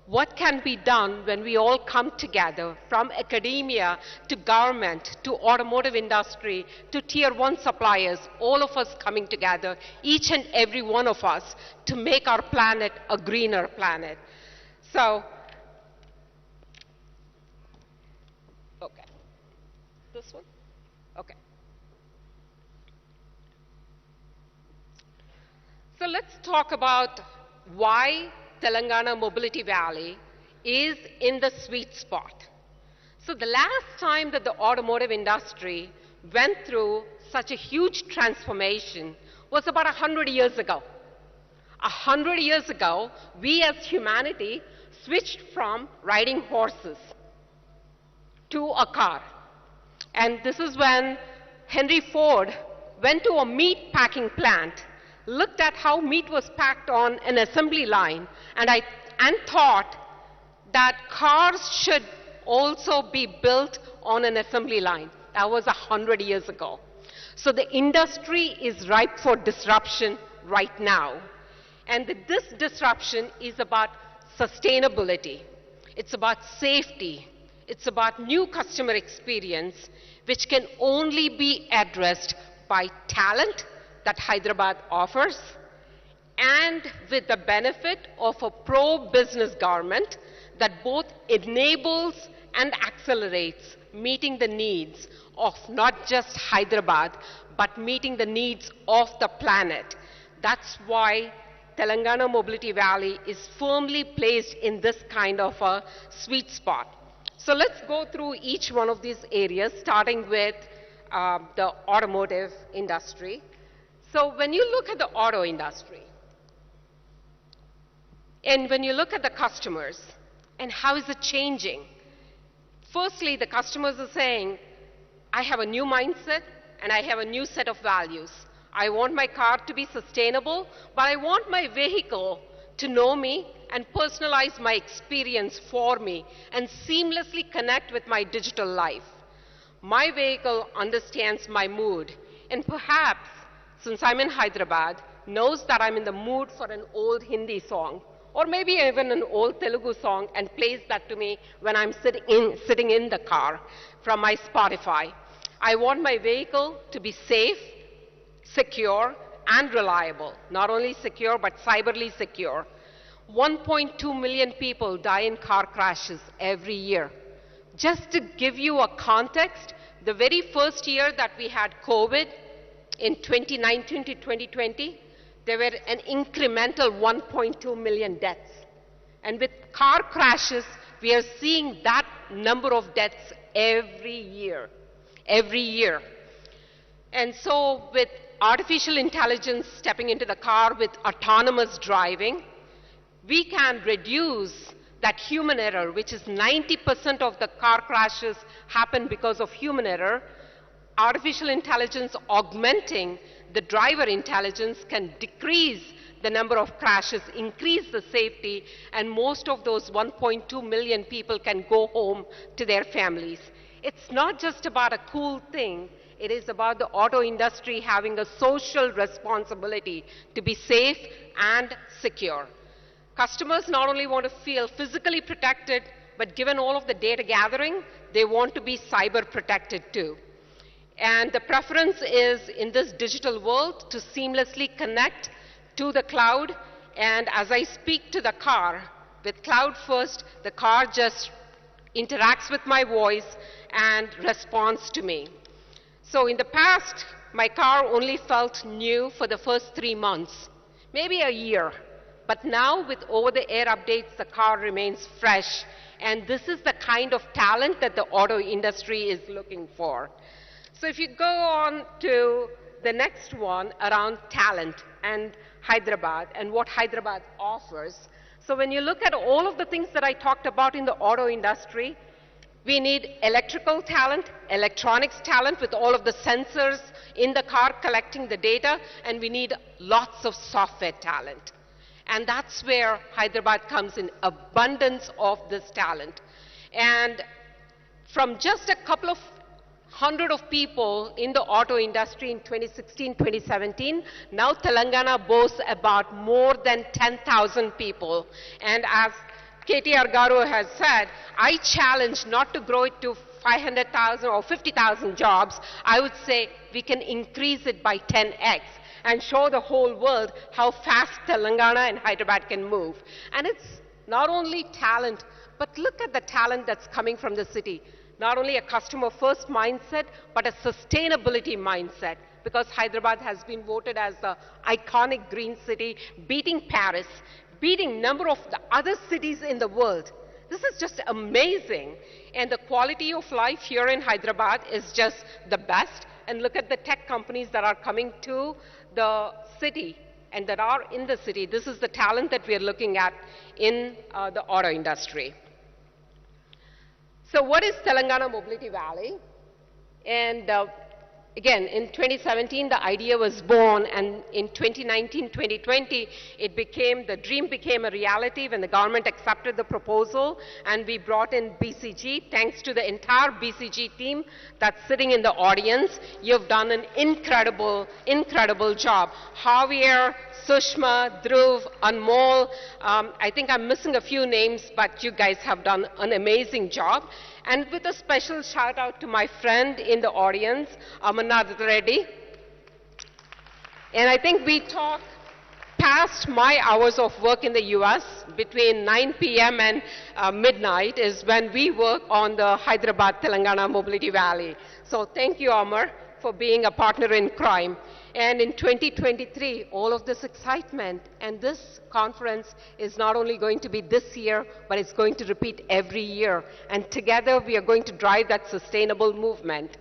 what can be done when we all come together, from academia to government to automotive industry to tier 1 suppliers, all of us coming together, each and every one of us, to make our planet a greener planet. So, okay, this one, okay. So let's talk about why Telangana Mobility Valley is in the sweet spot. So the last time that the automotive industry went through such a huge transformation was about 100 years ago. 100 years ago, we as humanity switched from riding horses to a car. And this is when Henry Ford went to a meat packing plant, looked at how meat was packed on an assembly line, and thought that cars should also be built on an assembly line. That was 100 years ago. So the industry is ripe for disruption right now. And this disruption is about sustainability. It's about safety. It's about new customer experience, which can only be addressed by talent that Hyderabad offers, and with the benefit of a pro-business government that both enables and accelerates meeting the needs of not just Hyderabad, but meeting the needs of the planet. That's why Telangana Mobility Valley is firmly placed in this kind of a sweet spot. So let's go through each one of these areas, starting with the automotive industry. So when you look at the auto industry, and when you look at the customers, and how is it changing? Firstly, the customers are saying, I have a new mindset, and I have a new set of values. I want my car to be sustainable, but I want my vehicle to know me and personalize my experience for me and seamlessly connect with my digital life. My vehicle understands my mood and perhaps, since I'm in Hyderabad, knows that I'm in the mood for an old Hindi song or maybe even an old Telugu song and plays that to me when I'm sitting in the car from my Spotify. I want my vehicle to be safe, secure, and reliable. Not only secure, but cyberly secure. 1.2 million people die in car crashes every year. Just to give you a context, the very first year that we had COVID, in 2019 to 2020, there were an incremental 1.2 million deaths. And with car crashes, we are seeing that number of deaths every year. Every year. And so with artificial intelligence stepping into the car with autonomous driving, we can reduce that human error, which is 90% of the car crashes happen because of human error. Artificial intelligence augmenting the driver intelligence can decrease the number of crashes, increase the safety, and most of those 1.2 million people can go home to their families. It's not just about a cool thing. It is about the auto industry having a social responsibility to be safe and secure. Customers not only want to feel physically protected, but given all of the data gathering, they want to be cyber protected too. And the preference is in this digital world to seamlessly connect to the cloud. And as I speak to the car, with Cloud First, the car just interacts with my voice and responds to me. So in the past, my car only felt new for the first 3 months, maybe a year. But now with over-the-air updates, the car remains fresh. And this is the kind of talent that the auto industry is looking for. So if you go on to the next one around talent and Hyderabad and what Hyderabad offers. So when you look at all of the things that I talked about in the auto industry, we need electrical talent, electronics talent with all of the sensors in the car collecting the data, and we need lots of software talent. And that's where Hyderabad comes in, abundance of this talent. And from just a couple of hundred of people in the auto industry in 2016, 2017, now Telangana boasts about more than 10,000 people. And as K.T.R. Rao has said, I challenge not to grow it to 500,000 or 50,000 jobs. I would say we can increase it by 10x and show the whole world how fast Telangana and Hyderabad can move. And it's not only talent, but look at the talent that's coming from the city. Not only a customer-first mindset, but a sustainability mindset, because Hyderabad has been voted as the iconic green city, beating Paris, beating number of the other cities in the world. This is just amazing. And the quality of life here in Hyderabad is just the best. And look at the tech companies that are coming to the city and that are in the city. This is the talent that we are looking at in the auto industry. So what is Telangana Mobility Valley? And again, in 2017, the idea was born, and in 2019, 2020, the dream became a reality when the government accepted the proposal, and we brought in BCG. Thanks to the entire BCG team that's sitting in the audience, you've done an incredible, incredible job. Javier, Sushma, Dhruv, Anmol, I think I'm missing a few names, but you guys have done an amazing job. And with a special shout out to my friend in the audience, Amarnath Reddy. And I think we talk past my hours of work in the US, between 9 p.m. and midnight is when we work on the Hyderabad-Telangana Mobility Valley. So thank you, Amar, for being a partner in crime. And in 2023, all of this excitement, and this conference is not only going to be this year, but it's going to repeat every year. And together, we are going to drive that sustainable movement.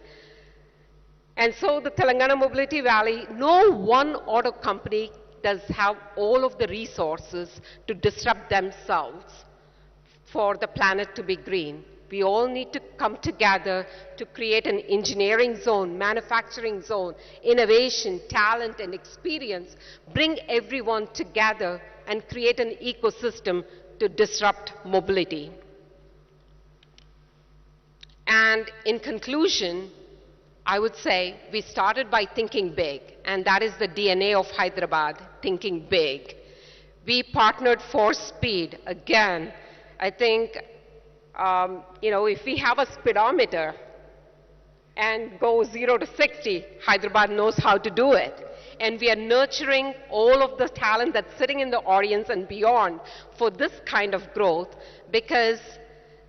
And so the Telangana Mobility Valley, no one auto company does have all of the resources to disrupt themselves for the planet to be green. We all need to come together to create an engineering zone, manufacturing zone, innovation, talent, and experience, bring everyone together and create an ecosystem to disrupt mobility. And in conclusion, I would say we started by thinking big, and that is the DNA of Hyderabad, thinking big. We partnered for speed. Again, I think, if we have a speedometer and go 0 to 60, Hyderabad knows how to do it. And we are nurturing all of the talent that's sitting in the audience and beyond for this kind of growth, because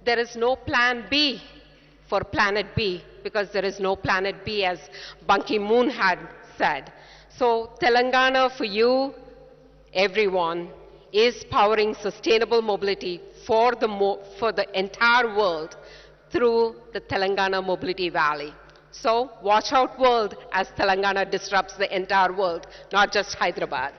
there is no plan B for Planet B, because there is no Planet B, as Ban Ki-moon had said. So Telangana, for you, everyone, is powering sustainable mobility for the entire world through the Telangana Mobility Valley. So watch out, world, as Telangana disrupts the entire world, not just Hyderabad.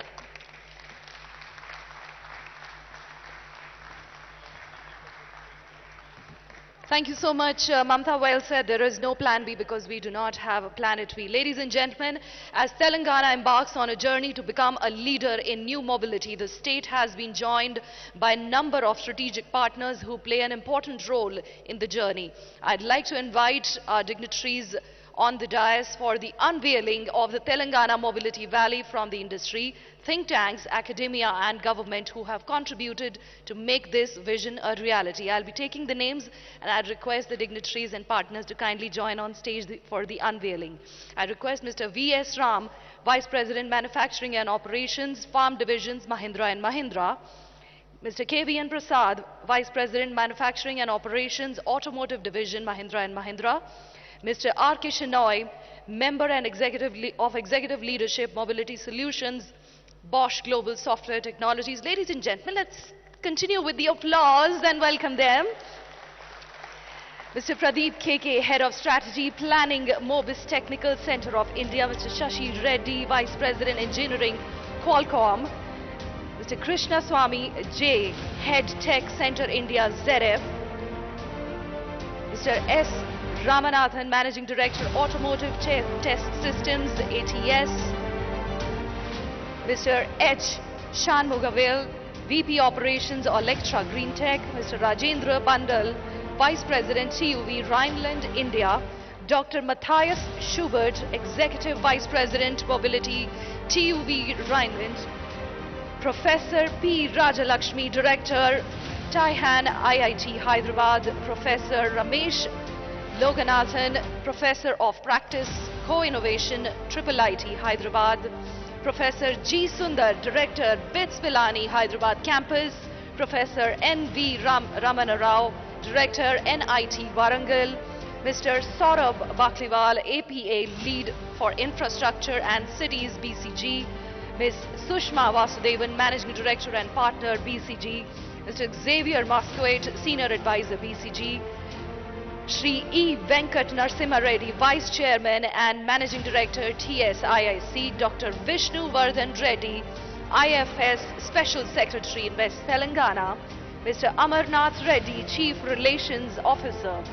Thank you so much, Mamta. Well said. There is no plan B because we do not have a planet B. Ladies and gentlemen, as Telangana embarks on a journey to become a leader in new mobility, the state has been joined by a number of strategic partners who play an important role in the journey. I'd like to invite our dignitaries on the dais for the unveiling of the Telangana Mobility Valley from the industry, think tanks, academia and government who have contributed to make this vision a reality. I'll be taking the names and I'd request the dignitaries and partners to kindly join on stage for the unveiling. I request Mr. V.S. Ram, Vice President Manufacturing and Operations, Farm Divisions, Mahindra and Mahindra. Mr. K.V.N. Prasad, Vice President Manufacturing and Operations, Automotive Division, Mahindra and Mahindra. Mr. R. K. Shenoy, Member and Executive Leadership, Mobility Solutions, Bosch Global Software Technologies. Ladies and gentlemen, let's continue with the applause and welcome them. Mr. Pradeep KK, Head of Strategy Planning, Mobis Technical Center of India. Mr. Shashi Reddy, Vice President Engineering, Qualcomm. Mr. Krishna Swamy J, Head Tech Center India, ZF. Mr. S. Ramanathan, Managing Director, Automotive Test Systems, ATS. Mr. H. Shanmugavil, VP Operations, Electra Green Tech. Mr. Rajendra Bandal, Vice President, TUV, Rhineland, India. Dr. Matthias Schubert, Executive Vice President, Mobility, TUV, Rhineland. Professor P. Rajalakshmi, Director, Taihan, IIT, Hyderabad. Professor Ramesh Loganathan, Professor of Practice, Co-Innovation, IIIT, Hyderabad. Professor G. Sundar, Director, BITS Pilani, Hyderabad Campus. Professor N.V. Ramana Rao, Director, NIT, Warangal. Mr. Saurabh Bakliwal, APA, Lead for Infrastructure and Cities, BCG. Ms. Sushma Vasudevan, Managing Director and Partner, BCG. Mr. Xavier Moscoet, Senior Advisor, BCG. Shri E. Venkat Narasimha Reddy, Vice Chairman and Managing Director, TSIIC. Dr. Vishnu Vardhan Reddy, IFS Special Secretary in West Telangana. Mr. Amarnath Reddy, Chief Relations Officer.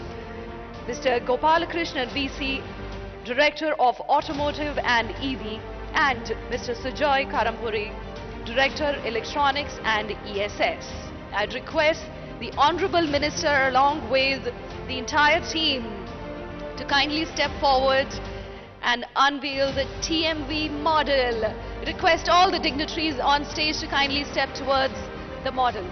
Mr. Gopalakrishnan VC, Director of Automotive and EV. And Mr. Sujoy Karampuri, Director, Electronics and ESS. I'd request the Honorable Minister along with the entire team to kindly step forward and unveil the TMV model. Request all the dignitaries on stage to kindly step towards the model.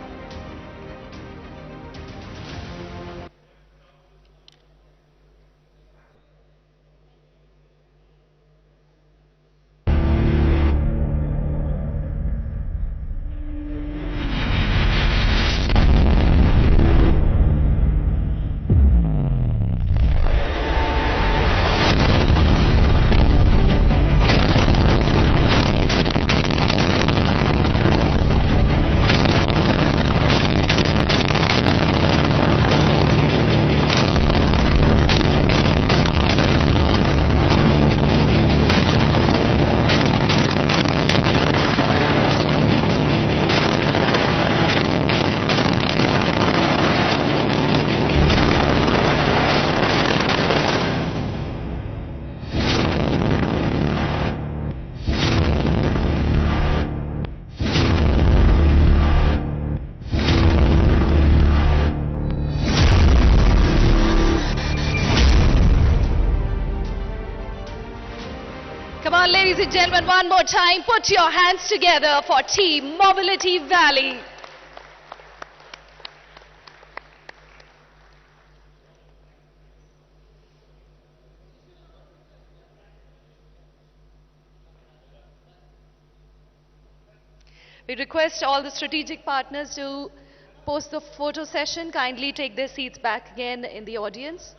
Ladies and gentlemen, one more time, put your hands together for Team Mobility Valley. We request all the strategic partners to post the photo session. Kindly take their seats back again in the audience.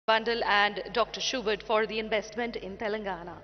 Bundle and Dr. Schubert for the investment in Telangana.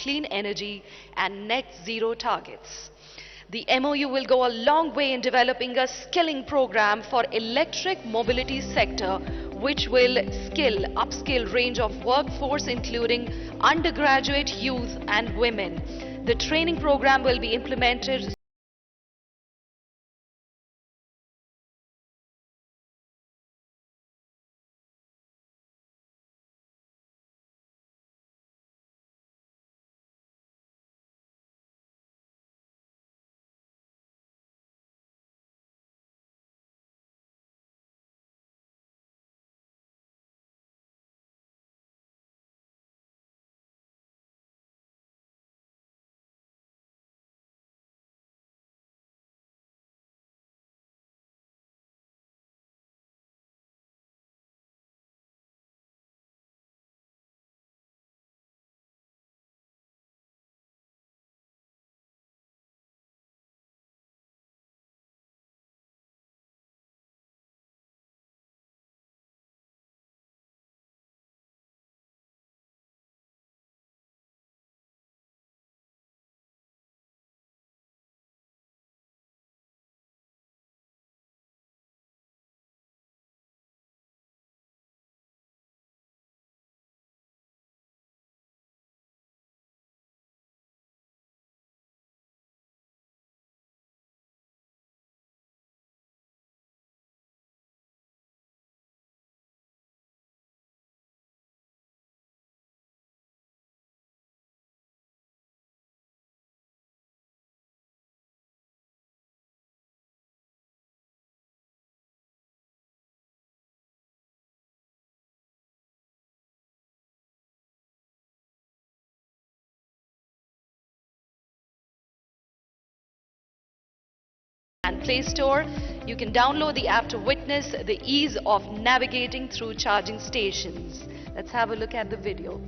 clean energy and net zero targets. The MOU will go a long way in developing a skilling program for electric mobility sector, which will upskill range of workforce including undergraduate youth and women. The training program will be implemented and Play Store. You can download the app to witness the ease of navigating through charging stations. Let's have a look at the video.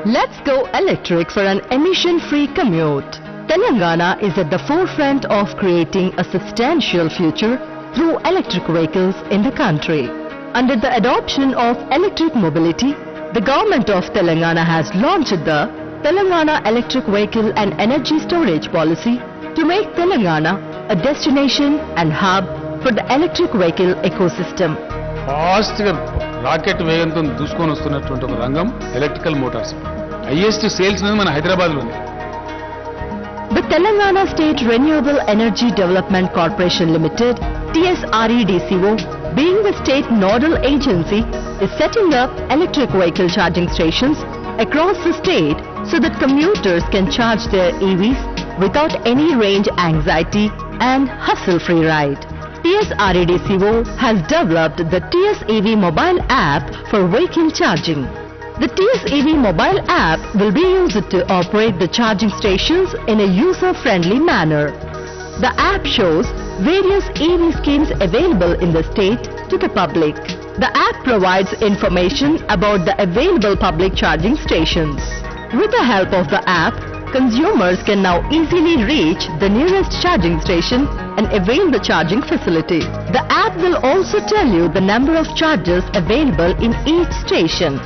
Let's go electric for an emission-free commute. Telangana is at the forefront of creating a substantial future through electric vehicles in the country. Under the adoption of electric mobility, the government of Telangana has launched the Telangana Electric Vehicle and Energy Storage Policy to make Telangana a destination and hub for the electric vehicle ecosystem. ఫాస్ట్గా rocket వేగంతో దూసుకొని వస్తున్నటువంటి ఒక రంగం electrical Motors. Highest sales మన హైదరాబాద్లో ఉంది. The Telangana State Renewable Energy Development Corporation Limited, TSREDCO, being the state nodal agency, is setting up electric vehicle charging stations across the state so that commuters can charge their EVs without any range anxiety and hassle-free ride. TSREDCO has developed the TSEV mobile app for vehicle charging. The TSEV mobile app will be used to operate the charging stations in a user-friendly manner. The app shows various EV schemes available in the state to the public. The app provides information about the available public charging stations. With the help of the app, consumers can now easily reach the nearest charging station and avail the charging facility. The app will also tell you the number of chargers available in each station.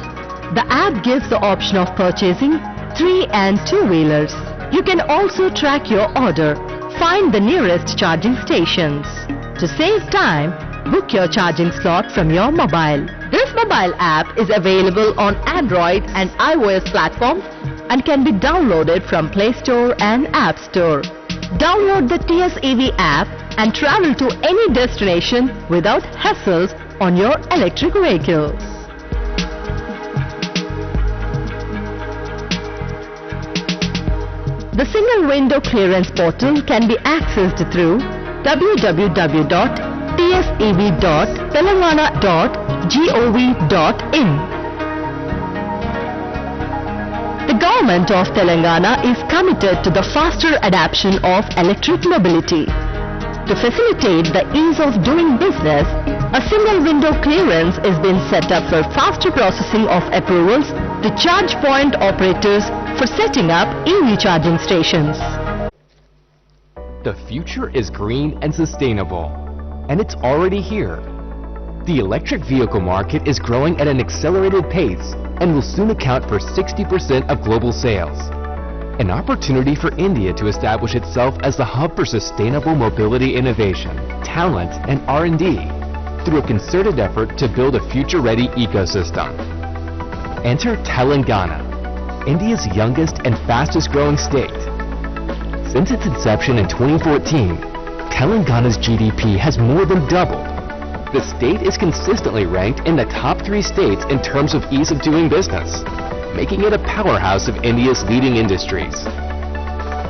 The app gives the option of purchasing 3 and 2-wheelers. You can also track your order, find the nearest charging stations. To save time, book your charging slot from your mobile. This mobile app is available on Android and iOS platforms and can be downloaded from Play Store and App Store. Download the TSEV app and travel to any destination without hassles on your electric vehicle. The single window clearance portal can be accessed through www.tsev.telangana.gov.in. The government of Telangana is committed to the faster adoption of electric mobility. To facilitate the ease of doing business, a single window clearance is being set up for faster processing of approvals to charge point operators for setting up EV charging stations. The future is green and sustainable, and it's already here. The electric vehicle market is growing at an accelerated pace and will soon account for 60% of global sales. An opportunity for India to establish itself as the hub for sustainable mobility innovation, talent, and R&D through a concerted effort to build a future-ready ecosystem. Enter Telangana, India's youngest and fastest-growing state. Since its inception in 2014, Telangana's GDP has more than doubled. The state is consistently ranked in the top 3 states in terms of ease of doing business, making it a powerhouse of India's leading industries.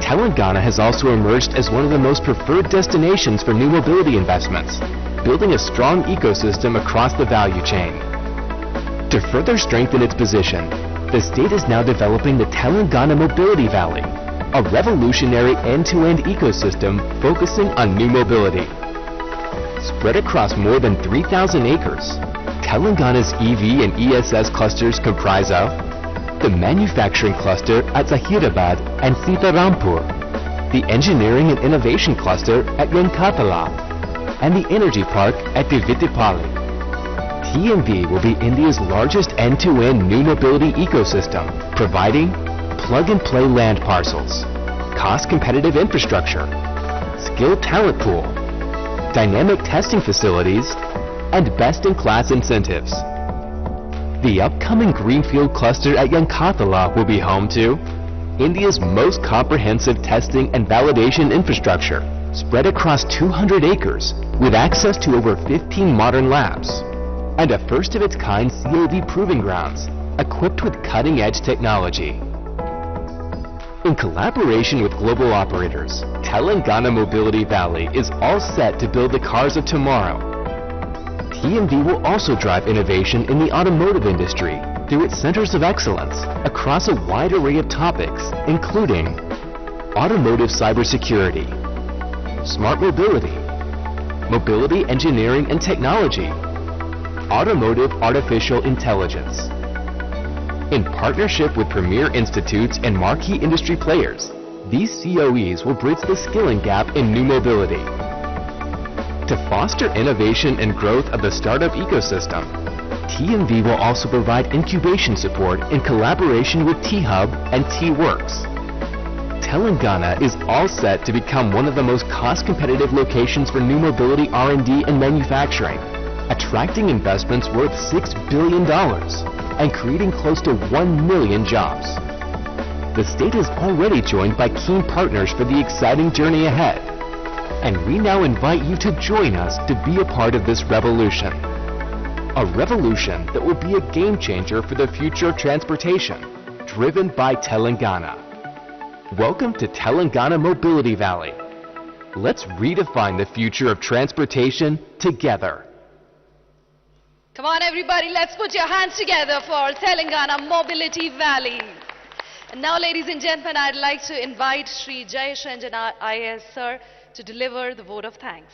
Telangana has also emerged as one of the most preferred destinations for new mobility investments, building a strong ecosystem across the value chain. To further strengthen its position, the state is now developing the Telangana Mobility Valley, a revolutionary end-to-end ecosystem focusing on new mobility. Spread across more than 3,000 acres, Telangana's EV and ESS clusters comprise of the manufacturing cluster at Hyderabad and Sitarampur, the engineering and innovation cluster at Yankatala, and the energy park at Divittipalli. TMV will be India's largest end-to-end new mobility ecosystem, providing plug-and-play land parcels, cost-competitive infrastructure, skilled talent pool, dynamic testing facilities, and best-in-class incentives. The upcoming Greenfield cluster at Yankatala will be home to India's most comprehensive testing and validation infrastructure, spread across 200 acres with access to over 15 modern labs, and a first-of-its-kind COV proving grounds equipped with cutting-edge technology. In collaboration with global operators, Telangana Mobility Valley is all set to build the cars of tomorrow. TMV will also drive innovation in the automotive industry through its centers of excellence across a wide array of topics, including automotive cybersecurity, smart mobility, mobility engineering and technology, automotive artificial intelligence. In partnership with premier institutes and marquee industry players, these COEs will bridge the skilling gap in new mobility. To foster innovation and growth of the startup ecosystem, TMV will also provide incubation support in collaboration with T-Hub and T-Works. Telangana is all set to become one of the most cost-competitive locations for new mobility R&D and manufacturing, attracting investments worth $6 billion and creating close to 1 million jobs. The state is already joined by keen partners for the exciting journey ahead, and we now invite you to join us to be a part of this revolution. A revolution that will be a game changer for the future of transportation, driven by Telangana. Welcome to Telangana Mobility Valley. Let's redefine the future of transportation together. Come on everybody, let's put your hands together for Telangana Mobility Valley. And now, ladies and gentlemen, I'd like to invite Shri Jayesh Ranjan IAS sir to deliver the vote of thanks.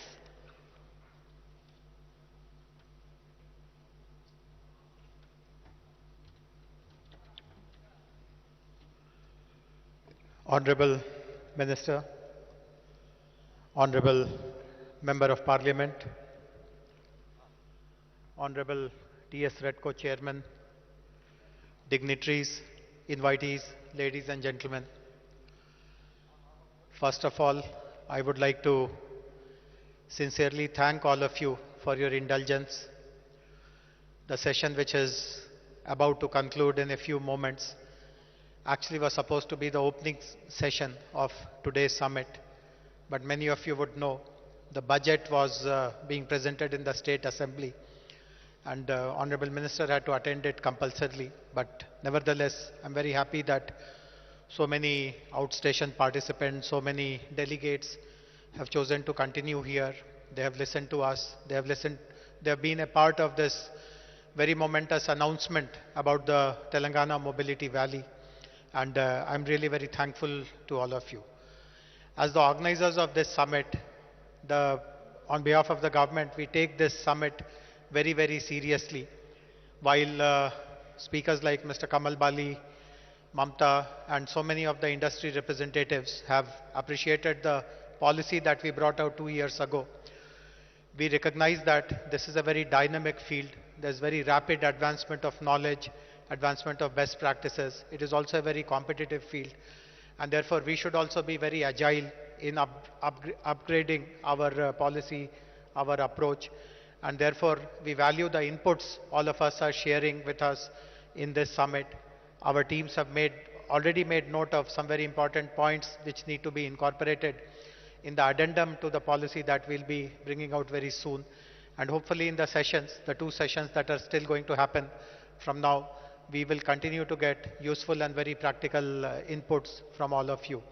Honorable Minister, Honorable Member of Parliament, Honorable T.S. Redco Chairman, dignitaries, invitees, ladies and gentlemen. First of all, I would like to sincerely thank all of you for your indulgence. The session which is about to conclude in a few moments actually was supposed to be the opening session of today's summit, but many of you would know the budget was being presented in the State Assembly, and Honorable Minister had to attend it compulsorily. But nevertheless, I'm very happy that so many outstation participants, so many delegates have chosen to continue here. They have listened to us. They have been a part of this very momentous announcement about the Telangana Mobility Valley. And I'm really very thankful to all of you. As the organizers of this summit, on behalf of the government, we take this summit very, very seriously. While speakers like Mr. Kamal Bali, Mamta, and so many of the industry representatives have appreciated the policy that we brought out 2 years ago. We recognize that this is a very dynamic field. There's very rapid advancement of knowledge, advancement of best practices. It is also a very competitive field. And therefore, we should also be very agile in upgrading our policy, our approach. And therefore, we value the inputs all of us are sharing with us in this summit. Our teams have already made note of some very important points which need to be incorporated in the addendum to the policy that we'll be bringing out very soon. And hopefully in the sessions, the 2 sessions that are still going to happen from now, we will continue to get useful and very practical inputs from all of you.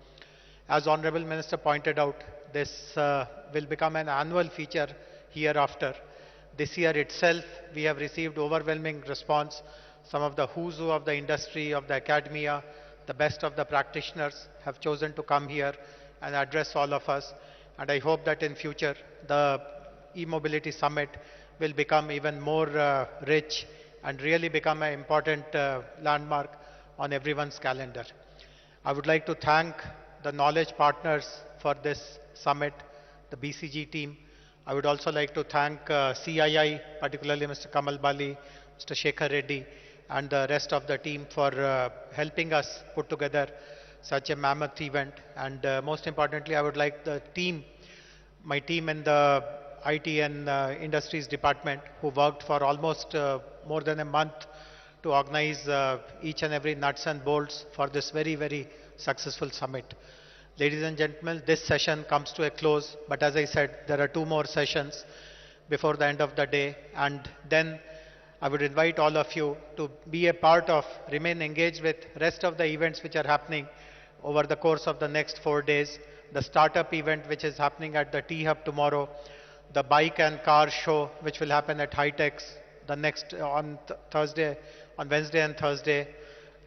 As Honorable Minister pointed out, this will become an annual feature hereafter. This year itself, we have received overwhelming response. Some of the who's who of the industry, of the academia, the best of the practitioners have chosen to come here and address all of us. And I hope that in future, the e-mobility summit will become even more rich and really become an important landmark on everyone's calendar. I would like to thank the knowledge partners for this summit, the BCG team. I would also like to thank CII, particularly Mr. Kamal Bali, Mr. Shekhar Reddy, and the rest of the team for helping us put together such a mammoth event. And most importantly, I would like the team, my team in the IT and Industries Department, who worked for almost more than a month to organize each and every nuts and bolts for this very, very successful summit. Ladies and gentlemen, this session comes to a close, but as I said, there are 2 more sessions before the end of the day, and then I would invite all of you to be a part of, remain engaged with rest of the events which are happening over the course of the next 4 days. The startup event which is happening at the T-Hub tomorrow, the bike and car show which will happen at HICC the next on Wednesday and Thursday,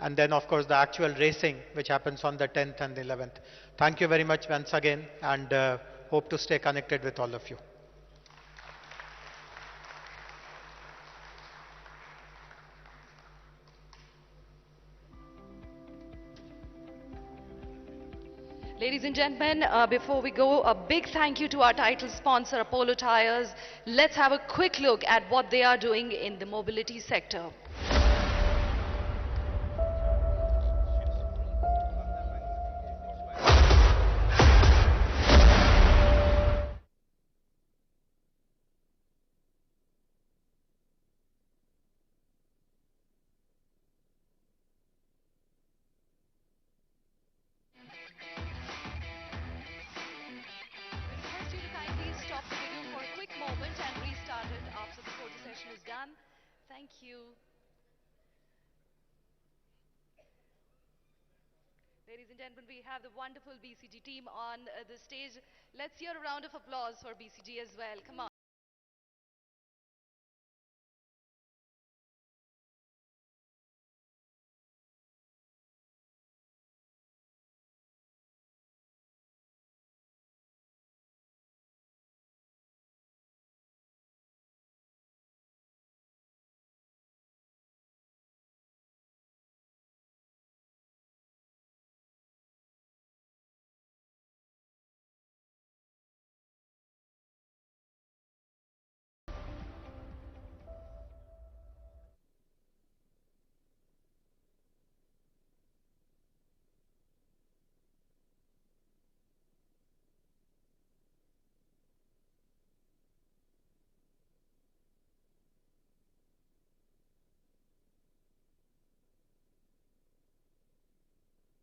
and then of course the actual racing which happens on the 10th and 11th. Thank you very much once again, and hope to stay connected with all of you. Ladies and gentlemen, before we go, a big thank you to our title sponsor, Apollo Tyres. Let's have a quick look at what they are doing in the mobility sector. Thank you. Ladies and gentlemen, we have the wonderful BCG team on the stage. Let's hear a round of applause for BCG as well. Come on.